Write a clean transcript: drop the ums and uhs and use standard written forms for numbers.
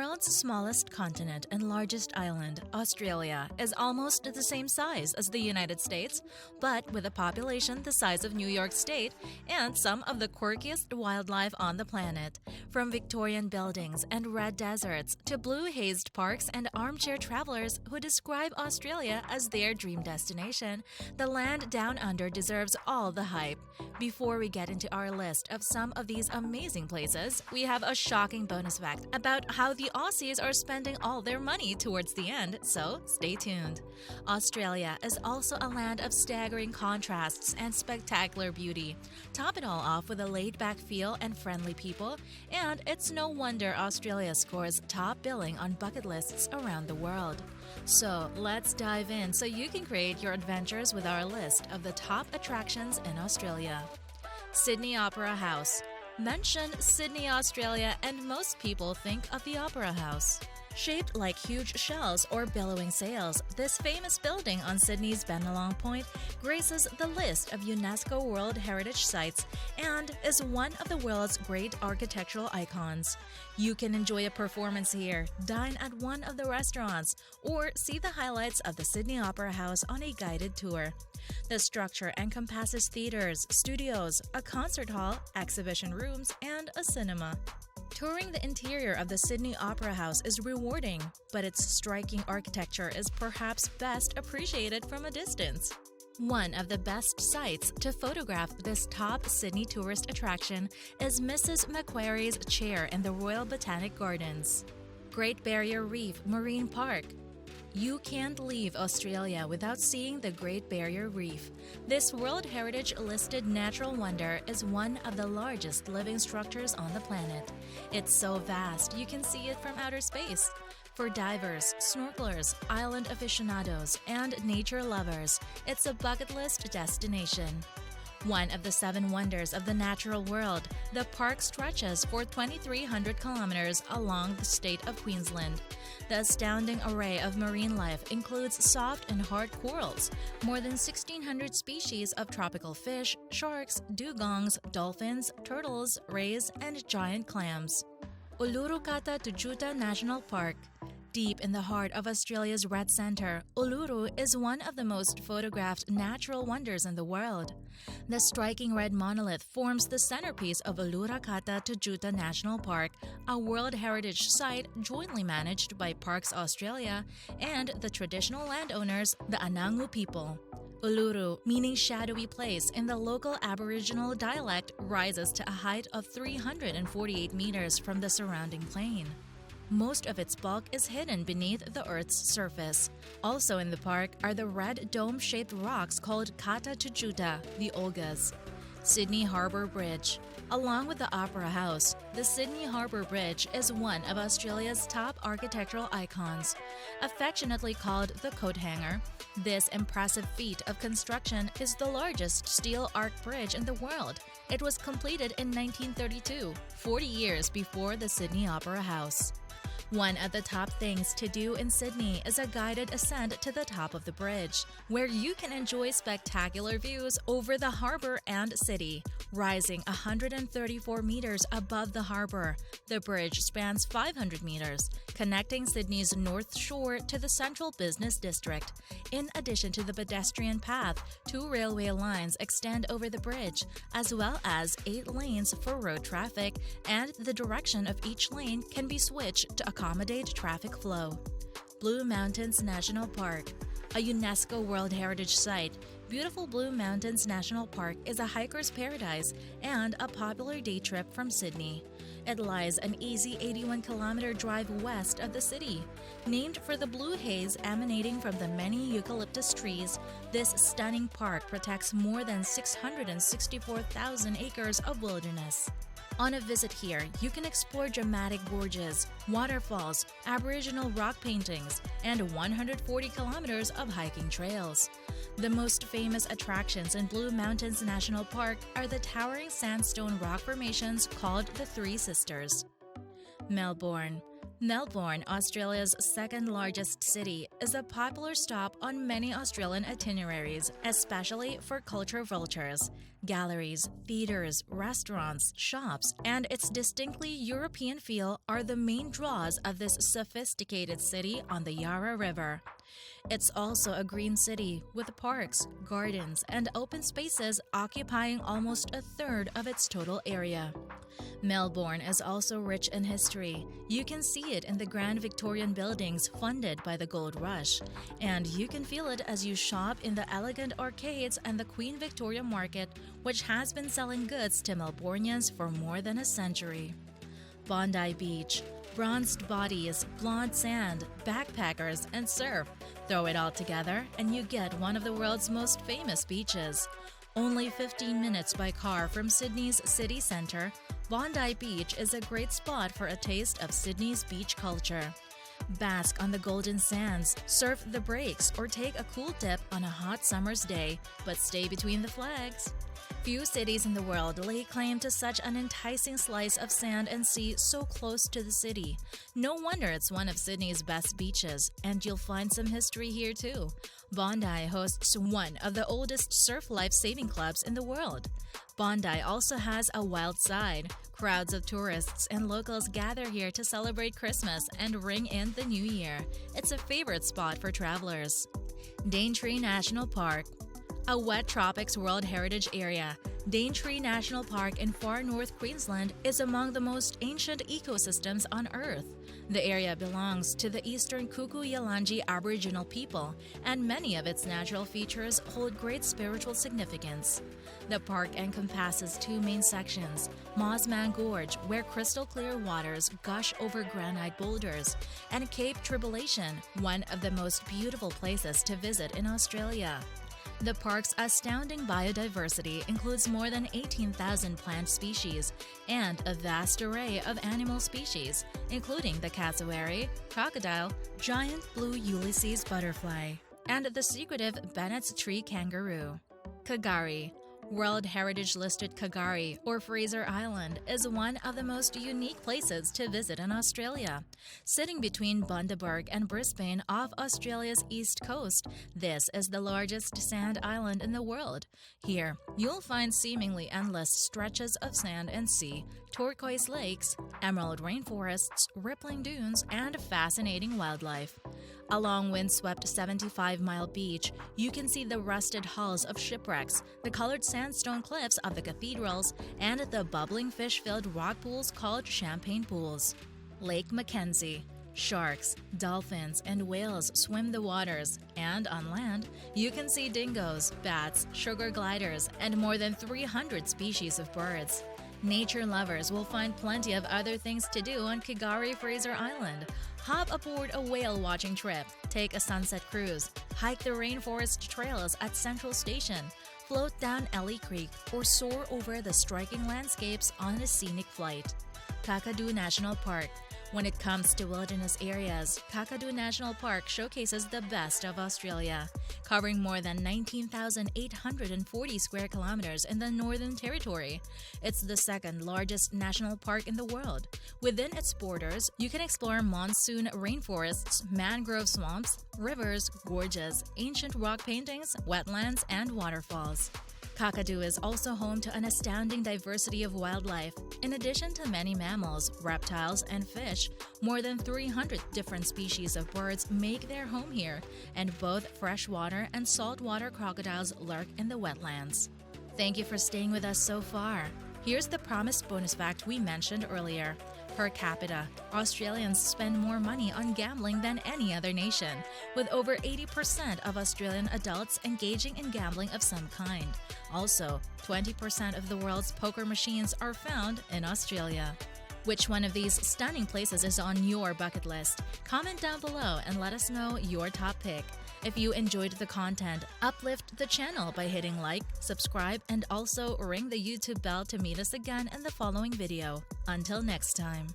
world's smallest continent and largest island, Australia, is almost the same size as the United States, but with a population the size of New York State and some of the quirkiest wildlife on the planet. From Victorian buildings and red deserts to blue-hazed parks and armchair travelers who describe Australia as their dream destination, the land down under deserves all the hype. Before we get into our list of some of these amazing places, we have a shocking bonus fact about how the Aussies are spending all their money towards the end, so stay tuned. Australia is also a land of staggering contrasts and spectacular beauty. Top it all off with a laid-back feel and friendly people, and it's no wonder Australia scores top billing on bucket lists around the world. So let's dive in so you can create your adventures with our list of the top attractions in Australia. Sydney Opera House. Mention Sydney, Australia, and most people think of the Opera House. Shaped like huge shells or billowing sails, this famous building on Sydney's Bennelong Point graces the list of UNESCO World Heritage Sites and is one of the world's great architectural icons. You can enjoy a performance here, dine at one of the restaurants, or see the highlights of the Sydney Opera House on a guided tour. The structure encompasses theaters, studios, a concert hall, exhibition rooms, and a cinema. Touring the interior of the Sydney Opera House is rewarding, but its striking architecture is perhaps best appreciated from a distance. One of the best sites to photograph this top Sydney tourist attraction is Mrs. Macquarie's chair in the Royal Botanic Gardens. Great Barrier Reef Marine Park. You can't leave Australia without seeing the Great Barrier Reef. This World Heritage listed natural wonder is one of the largest living structures on the planet. It's so vast you can see it from outer space. For divers, snorkelers, island aficionados, and nature lovers, it's a bucket list destination. One of the 7 wonders of the natural world, the park stretches for 2,300 kilometers along the state of Queensland. The astounding array of marine life includes soft and hard corals, more than 1,600 species of tropical fish, sharks, dugongs, dolphins, turtles, rays, and giant clams. Uluru-Kata to Tjuta National Park. Deep in the heart of Australia's red centre, Uluru is one of the most photographed natural wonders in the world. The striking red monolith forms the centerpiece of Uluru-Kata to Tjuta National Park, a World Heritage Site jointly managed by Parks Australia and the traditional landowners, the Anangu people. Uluru, meaning shadowy place in the local Aboriginal dialect, rises to a height of 348 meters from the surrounding plain. Most of its bulk is hidden beneath the Earth's surface. Also in the park are the red dome-shaped rocks called Kata to Tjuta, the Olgas. Sydney Harbour Bridge. Along with the Opera House, the Sydney Harbour Bridge is one of Australia's top architectural icons. Affectionately called the coat hanger, this impressive feat of construction is the largest steel arch bridge in the world. It was completed in 1932, 40 years before the Sydney Opera House. One of the top things to do in Sydney is a guided ascent to the top of the bridge, where you can enjoy spectacular views over the harbour and city. Rising 134 meters above the harbour, the bridge spans 500 meters, connecting Sydney's North Shore to the central business district. In addition to the pedestrian path, 2 railway lines extend over the bridge, as well as 8 lanes for road traffic, and the direction of each lane can be switched to accommodate traffic flow. Blue Mountains National Park. A UNESCO World Heritage Site, beautiful Blue Mountains National Park is a hiker's paradise and a popular day trip from Sydney. It lies an easy 81-kilometer drive west of the city. Named for the blue haze emanating from the many eucalyptus trees, this stunning park protects more than 664,000 acres of wilderness. On a visit here, you can explore dramatic gorges, waterfalls, Aboriginal rock paintings, and 140 kilometers of hiking trails. The most famous attractions in Blue Mountains National Park are the towering sandstone rock formations called the Three Sisters. Melbourne. Melbourne, Australia's second-largest city, is a popular stop on many Australian itineraries, especially for culture vultures. Galleries, theaters, restaurants, shops, and its distinctly European feel are the main draws of this sophisticated city on the Yarra River. It's also a green city, with parks, gardens, and open spaces occupying almost a third of its total area. Melbourne is also rich in history. You can see it in the grand Victorian buildings funded by the gold rush, and you can feel it as you shop in the elegant arcades and the Queen Victoria Market, which has been selling goods to Melbournians for more than a century. Bondi Beach. Bronzed bodies, blonde sand, backpackers, and surf. Throw it all together and you get one of the world's most famous beaches. Only 15 minutes by car from Sydney's city centre, Bondi Beach is a great spot for a taste of Sydney's beach culture. Bask on the golden sands, surf the breaks, or take a cool dip on a hot summer's day, but stay between the flags. Few cities in the world lay claim to such an enticing slice of sand and sea so close to the city. No wonder it's one of Sydney's best beaches, and you'll find some history here too. Bondi hosts one of the oldest surf life-saving clubs in the world. Bondi also has a wild side. Crowds of tourists and locals gather here to celebrate Christmas and ring in the new year. It's a favorite spot for travelers. Daintree National Park. A wet tropics World Heritage Area, Daintree National Park in far north Queensland is among the most ancient ecosystems on Earth. The area belongs to the eastern Kuku-Yalanji Aboriginal people, and many of its natural features hold great spiritual significance. The park encompasses two main sections, Mossman Gorge, where crystal-clear waters gush over granite boulders, and Cape Tribulation, one of the most beautiful places to visit in Australia. The park's astounding biodiversity includes more than 18,000 plant species and a vast array of animal species, including the cassowary, crocodile, giant blue Ulysses butterfly, and the secretive Bennett's tree kangaroo. K'gari. World Heritage-listed K'gari, or Fraser Island, is one of the most unique places to visit in Australia. Sitting between Bundaberg and Brisbane off Australia's east coast, this is the largest sand island in the world. Here, you'll find seemingly endless stretches of sand and sea, turquoise lakes, emerald rainforests, rippling dunes, and fascinating wildlife. Along windswept 75-mile beach, you can see the rusted hulls of shipwrecks, the colored sandstone cliffs of the cathedrals, and the bubbling fish-filled rock pools called champagne pools. Lake McKenzie. Sharks, dolphins, and whales swim the waters, and on land, you can see dingoes, bats, sugar gliders, and more than 300 species of birds. Nature lovers will find plenty of other things to do on K'gari Fraser Island. Hop aboard a whale-watching trip, take a sunset cruise, hike the rainforest trails at Central Station, float down Ellie Creek, or soar over the striking landscapes on a scenic flight. Kakadu National Park. When it comes to wilderness areas, Kakadu National Park showcases the best of Australia. Covering more than 19,840 square kilometers in the Northern Territory. It's the second largest national park in the world. Within its borders, you can explore monsoon rainforests, mangrove swamps, rivers, gorges, ancient rock paintings, wetlands, and waterfalls. Kakadu is also home to an astounding diversity of wildlife. In addition to many mammals, reptiles, and fish, more than 300 different species of birds make their home here, and both freshwater and saltwater crocodiles lurk in the wetlands. Thank you for staying with us so far. Here's the promised bonus fact we mentioned earlier. Per capita, Australians spend more money on gambling than any other nation, with over 80% of Australian adults engaging in gambling of some kind. Also, 20% of the world's poker machines are found in Australia. Which one of these stunning places is on your bucket list? Comment down below and let us know your top pick. If you enjoyed the content, uplift the channel by hitting like, subscribe, and also ring the YouTube bell to meet us again in the following video. Until next time.